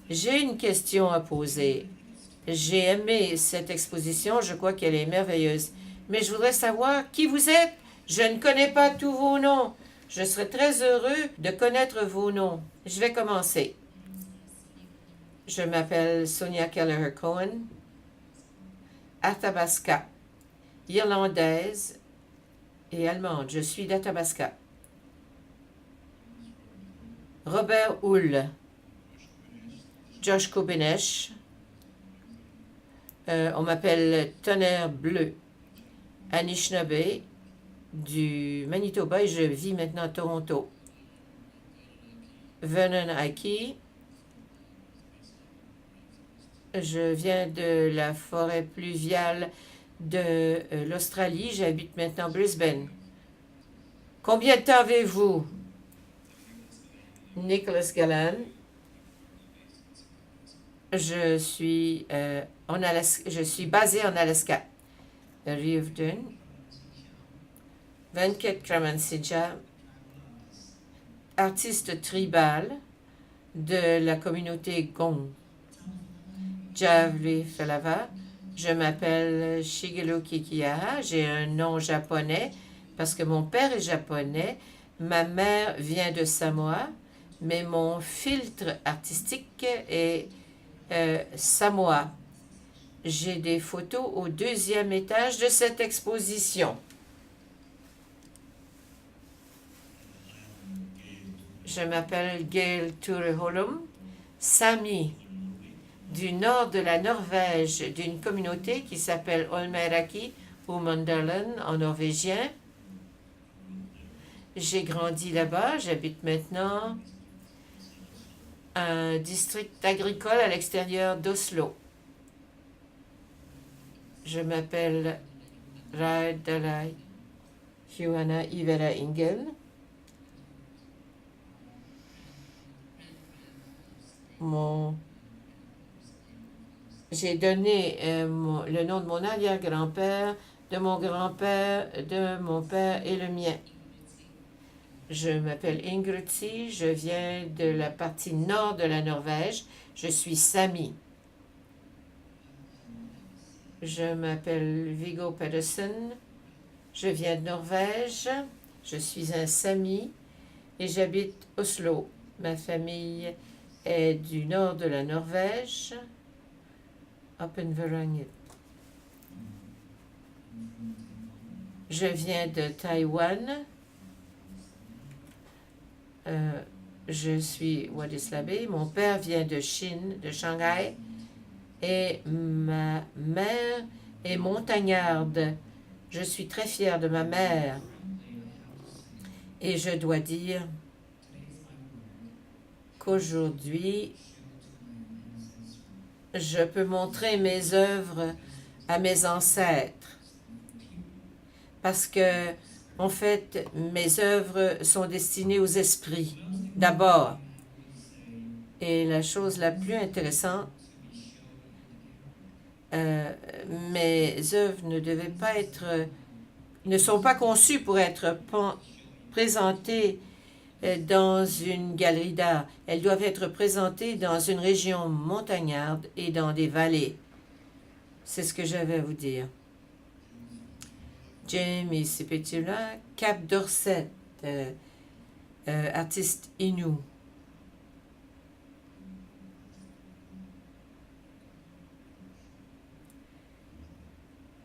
J'ai une question à poser. J'ai aimé cette exposition, je crois qu'elle est merveilleuse. Mais je voudrais savoir qui vous êtes. Je ne connais pas tous vos noms. Je serais très heureux de connaître vos noms. Je vais commencer. Je m'appelle Sonia Kelleher-Cohen, Athabasca, irlandaise et allemande. Je suis d'Athabasca. Robert Hull, Josh Kobenesh. On m'appelle Tonnerre Bleu, Anishinaabe, du Manitoba et je vis maintenant à Toronto. Vernon Aki, je viens de la forêt pluviale de l'Australie. J'habite maintenant Brisbane. Combien de temps avez-vous? Nicholas Gallan. Je suis je suis basé en Alaska. Riverton. Venkat Kramansija, artiste tribal de la communauté Gong. Javli Falava. Je m'appelle Shigelo Kikiaha. J'ai un nom japonais parce que mon père est japonais. Ma mère vient de Samoa, mais mon filtre artistique est Samoa. J'ai des photos au deuxième étage de cette exposition. Je m'appelle Gail Tureholm, Sami, du nord de la Norvège, d'une communauté qui s'appelle Olmeraki ou Mundalen en norvégien. J'ai grandi là-bas, j'habite maintenant un district agricole à l'extérieur d'Oslo. Je m'appelle Raidalai Johanna Ivera Ingel. J'ai donné le nom de mon arrière-grand-père, de mon grand-père, de mon père et le mien. Je m'appelle Ingridsi, je viens de la partie nord de la Norvège. Je suis Sami. Je m'appelle Viggo Pedersen, je viens de Norvège. Je suis un Sami et j'habite Oslo. Ma famille est du nord de la Norvège, Oppenveranger. Je viens de Taïwan. Je suis Wadislabe. Mon père vient de Chine, de Shanghai. Et ma mère est montagnarde. Je suis très fière de ma mère. Et je dois dire qu'aujourd'hui, je peux montrer mes œuvres à mes ancêtres. Parce que, en fait, mes œuvres sont destinées aux esprits, d'abord. Et la chose la plus intéressante, mes œuvres ne sont pas conçues pour être présentées dans une galerie d'art. Elles doivent être présentées dans une région montagnarde et dans des vallées. C'est ce que j'avais à vous dire. Jamie Sipetula, Cap Dorset, artiste Innu.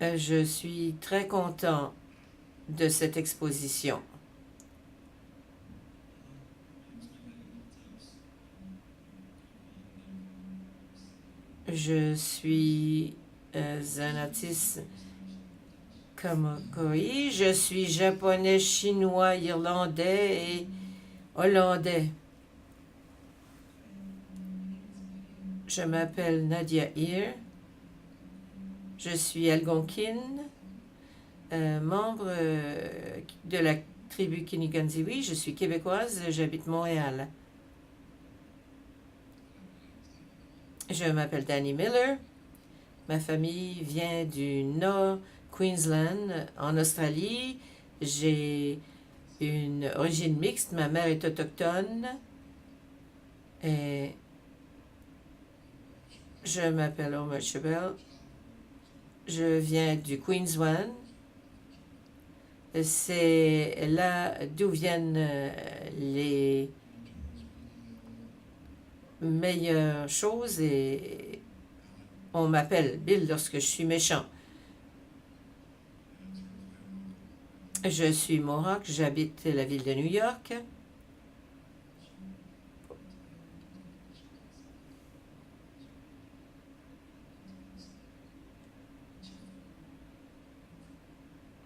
Je suis très content de cette exposition. Je suis un artiste Kamakoi. Je suis japonais, chinois, irlandais et hollandais. Je m'appelle Nadia Ear. Je suis algonquine, membre de la tribu Kiniganziwi. Je suis québécoise, j'habite Montréal. Je m'appelle Danny Miller. Ma famille vient du nord Queensland, en Australie. J'ai une origine mixte. Ma mère est autochtone. Et Je m'appelle Omar Chabel. Je viens du Queensland. C'est là d'où viennent les meilleures choses et on m'appelle Bill lorsque je suis méchant. Je suis Mohawk, j'habite la ville de New York.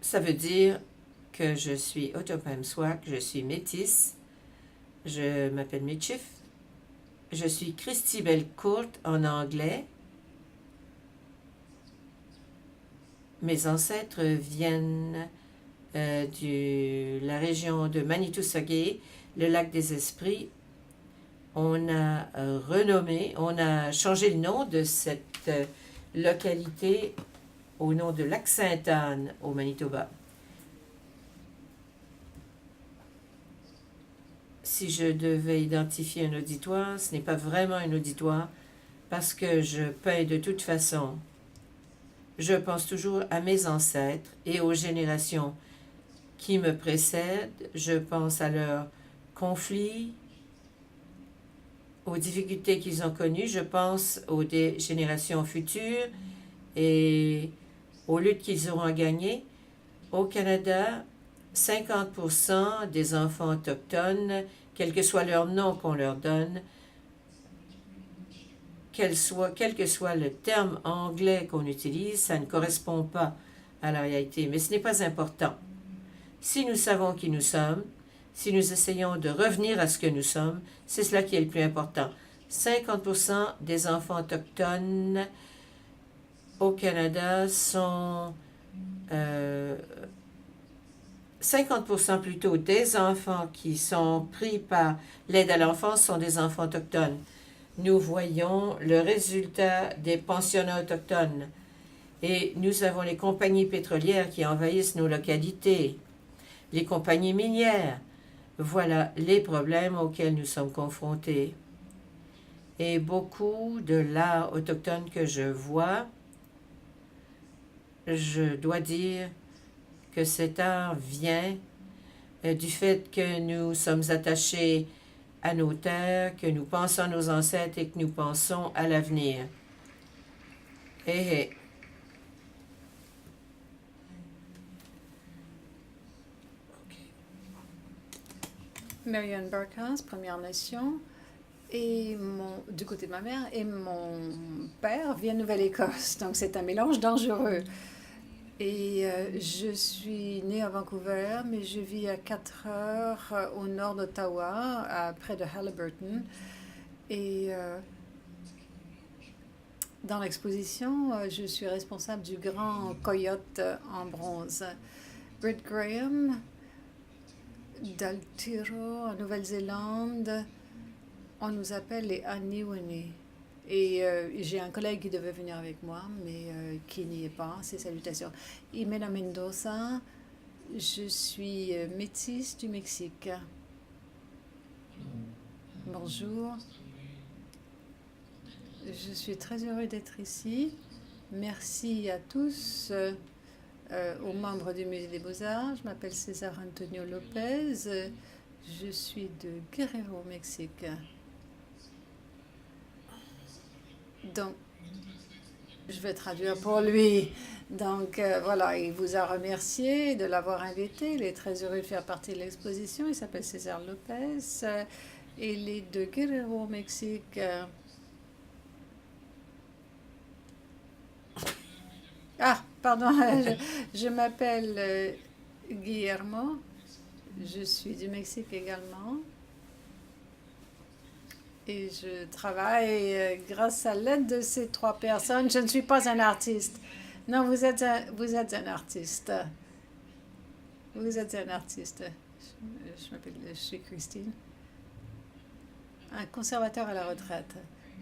Ça veut dire que je suis Ottopamswak, je suis métisse, je m'appelle Mitchif, je suis Christy Belcourt en anglais. Mes ancêtres viennent de la région de Manitou-Sagé, le lac des Esprits. On a on a changé le nom de cette localité au nom de lac Sainte-Anne au Manitoba. Si je devais identifier un auditoire, ce n'est pas vraiment un auditoire parce que je peins de toute façon. Je pense toujours à mes ancêtres et aux générations qui me précèdent. Je pense à leurs conflits, aux difficultés qu'ils ont connues. Je pense aux générations futures et aux luttes qu'ils auront à gagner. Au Canada, 50% des enfants autochtones, quel que soit leur nom qu'on leur donne, quel que soit le terme anglais qu'on utilise, ça ne correspond pas à la réalité. Mais ce n'est pas important. Si nous savons qui nous sommes, si nous essayons de revenir à ce que nous sommes, c'est cela qui est le plus important. 50% des enfants autochtones au Canada sont 50% plutôt des enfants qui sont pris par l'aide à l'enfance sont des enfants autochtones. Nous voyons le résultat des pensionnats autochtones et nous avons les compagnies pétrolières qui envahissent nos localités, les compagnies minières. Voilà les problèmes auxquels nous sommes confrontés. Et beaucoup de l'art autochtone que je vois, je dois dire que cet art vient du fait que nous sommes attachés à nos terres, que nous pensons à nos ancêtres et que nous pensons à l'avenir. Marianne Barkas, Première Nation, et du côté de ma mère, et mon père vient de Nouvelle-Écosse, donc c'est un mélange dangereux. Et je suis née à Vancouver, mais je vis à 4 heures au nord d'Ottawa, près de Haliburton. Et dans l'exposition, je suis responsable du grand coyote en bronze. Britt Graham, d'Altiro, en Nouvelle-Zélande, on nous appelle les Aniwani. Et j'ai un collègue qui devait venir avec moi, mais qui n'y est pas. Ses salutations. Imena Mendoza, je suis métisse du Mexique. Bonjour. Je suis très heureux d'être ici. Merci à tous, aux membres du Musée des Beaux-Arts. Je m'appelle César Antonio Lopez. Je suis de Guerrero, Mexique. Donc, je vais traduire pour lui. Donc, voilà, il vous a remercié de l'avoir invité. Il est très heureux de faire partie de l'exposition. Il s'appelle César Lopez. Il est de Guerrero, Mexique. Ah, pardon, je m'appelle Guillermo. Je suis du Mexique également. Et je travaille grâce à l'aide de ces 3 personnes. Je ne suis pas un artiste. Non, vous êtes un artiste. Vous êtes un artiste. Je suis Christine. Un conservateur à la retraite.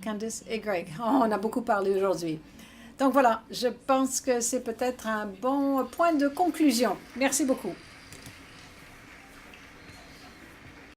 Candice et Greg. Oh, on a beaucoup parlé aujourd'hui. Donc voilà, je pense que c'est peut-être un bon point de conclusion. Merci beaucoup.